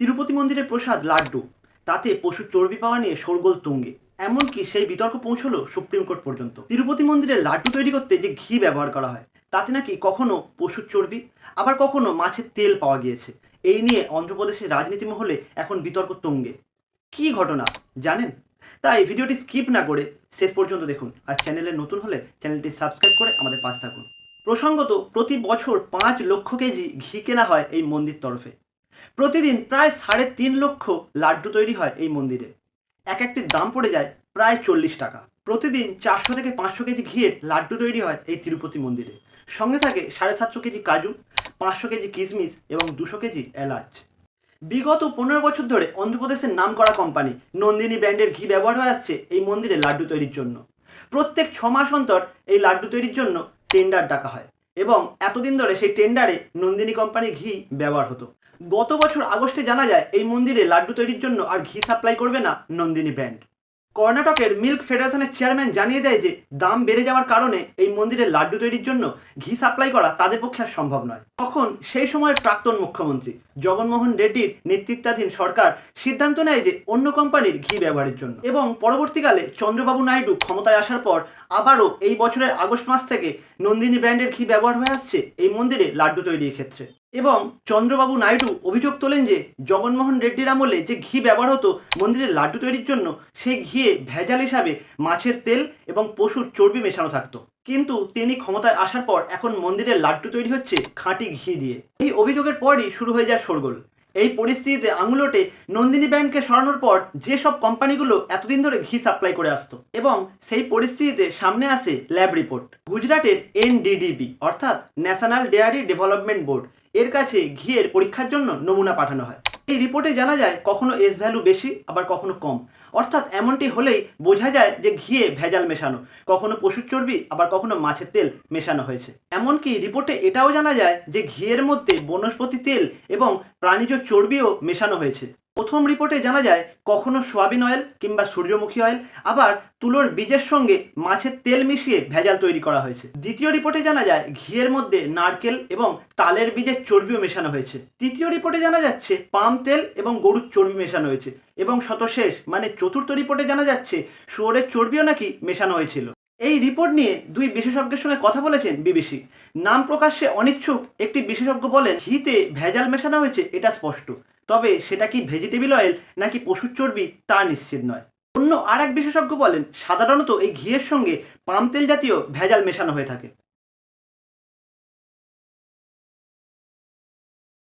তিরুপতি মন্দিরের প্রসাদ লাড্ডু, তাতে পশুর চর্বি পাওয়া নিয়ে শোরগোল তুঙ্গে। এমনকি সেই বিতর্ক পৌঁছলো সুপ্রিম কোর্ট পর্যন্ত। তিরুপতি মন্দিরের লাড্ডু তৈরি করতে যে ঘি ব্যবহার করা হয়, তাতে নাকি কখনো পশুর চর্বি, আবার কখনো মাছের তেল পাওয়া গিয়েছে। এই নিয়ে অন্ধ্রপ্রদেশের রাজনীতি মহলে এখন বিতর্ক তুঙ্গে। কী ঘটনা জানেন? তাই ভিডিওটি স্কিপ না করে শেষ পর্যন্ত দেখুন। আর চ্যানেলে নতুন হলে চ্যানেলটি সাবস্ক্রাইব করে আমাদের পাশে থাকুন। প্রসঙ্গত, প্রতি বছর 5 লক্ষ কেজি ঘি কেনা হয় এই মন্দির তরফে। প্রতিদিন প্রায় 3.5 লক্ষ লাড্ডু তৈরি হয় এই মন্দিরে। এক একটির দাম পড়ে যায় প্রায় 40 টাকা। প্রতিদিন 400 থেকে 500 কেজি ঘিয়ের লাড্ডু তৈরি হয় এই তিরুপতি মন্দিরে। সঙ্গে থাকে 750 কেজি কাজু, 500 কেজি কিশমিশ এবং 200 কেজি এলাচ। বিগত 15 বছর ধরে অন্ধ্রপ্রদেশের নামকরা কোম্পানি নন্দিনী ব্র্যান্ডের ঘি ব্যবহার হয়ে আসছে এই মন্দিরে লাড্ডু তৈরির জন্য। প্রত্যেক 6 মাস অন্তর এই লাড্ডু তৈরির জন্য টেন্ডার ডাকা হয় এবং এতদিন ধরে সেই টেন্ডারে নন্দিনী কোম্পানির ঘি ব্যবহার হতো। গত বছর আগস্টে জানা যায় এই মন্দিরে লাড্ডু তৈরির জন্য আর ঘি সাপ্লাই করবে না নন্দিনী ব্র্যান্ড। কর্ণাটকের মিল্ক ফেডারেশনের চেয়ারম্যান জানিয়ে দেয় যে দাম বেড়ে যাওয়ার কারণে এই মন্দিরের লাড্ডু তৈরির জন্য ঘি সাপ্লাই করা তাদের পক্ষে আর সম্ভব নয়। তখন সেই সময়ের প্রাক্তন মুখ্যমন্ত্রী জগনমোহন রেড্ডির নেতৃত্বাধীন সরকার সিদ্ধান্ত নেয় যে অন্য কোম্পানির ঘি ব্যবহারের জন্য, এবং পরবর্তীকালে চন্দ্রবাবু নাইডু ক্ষমতায় আসার পর আবারও এই বছরের আগস্ট মাস থেকে নন্দিনী ব্র্যান্ডের ঘি ব্যবহার হয়ে আসছে এই মন্দিরে লাড্ডু তৈরির ক্ষেত্রে। এবং চন্দ্রবাবু নাইডু অভিযোগ তোলেন যে জগনমোহন রেড্ডির আমলে যে ঘি ব্যবহার হতো মন্দিরের লাড্ডু তৈরির জন্য, সেই ঘিয়ে ভেজাল হিসাবে মাছের তেল এবং পশুর চর্বি মেশানো থাকতো। কিন্তু তিনি ক্ষমতায় আসার পর এখন মন্দিরের লাড্ডু তৈরি হচ্ছে খাঁটি ঘি দিয়ে। এই অভিযোগের পরই শুরু হয়ে যায় শোরগোল। এই পরিস্থিতিতে আঙুলোটে নন্দিনী ব্র্যান্ডকে সরানোর পর যেসব কোম্পানিগুলো এতদিন ধরে ঘি সাপ্লাই করে আসতো, এবং সেই পরিস্থিতিতে সামনে আসে ল্যাব রিপোর্ট। গুজরাটের NDDB অর্থাৎ ন্যাশনাল ডেয়ারি ডেভেলপমেন্ট বোর্ড এর কাছে ঘিয়ের পরীক্ষার জন্য নমুনা পাঠানো হয়। এই রিপোর্টে জানা যায় কখনো এস ভ্যালু বেশি, আবার কখনো কম। অর্থাৎ এমনটি হলেই বোঝা যায় যে ঘিয়ে ভেজাল মেশানো, কখনো পশুর চর্বি আবার কখনো মাছের তেল মেশানো হয়েছে। এমনকি রিপোর্টে এটাও জানা যায় যে ঘিয়ের মধ্যে বনস্পতি তেল এবং প্রাণীজ চর্বিও মেশানো হয়েছে। প্রথম রিপোর্টে জানা যায় কখনো সোয়াবিন অয়েল কিংবা সূর্যমুখী অয়েল, আবার তুলোর বীজের সঙ্গে মাছের তেল মিশিয়ে ভেজাল তৈরি করা হয়েছে। দ্বিতীয় রিপোর্টে জানা যায় ঘিয়ের মধ্যে নারকেল এবং তালের বীজের চর্বিও মেশানো হয়েছে। তৃতীয় রিপোর্টে জানা যাচ্ছে পাম তেল এবং গরুর চর্বি মেশানো হয়েছে, এবং সর্বশেষ মানে চতুর্থ রিপোর্টে জানা যাচ্ছে শুয়োরের চর্বিও নাকি মেশানো হয়েছিল। এই রিপোর্ট নিয়ে দুই বিশেষজ্ঞের সঙ্গে কথা বলেছেন বিবিসি। নাম প্রকাশ্যে অনিচ্ছুক একটি বিশেষজ্ঞ বলেন, ঘিতে ভেজাল মেশানো হয়েছে এটা স্পষ্ট, তবে সেটা কি ভেজিটেবল অয়েল নাকি পশুর চর্বি তা নিশ্চিত নয়। অন্য আর এক বিশেষজ্ঞ বলেন, সাধারণত এই ঘিয়ের সঙ্গে পাম তেল জাতীয় ভেজাল মেশানো হয়ে থাকে।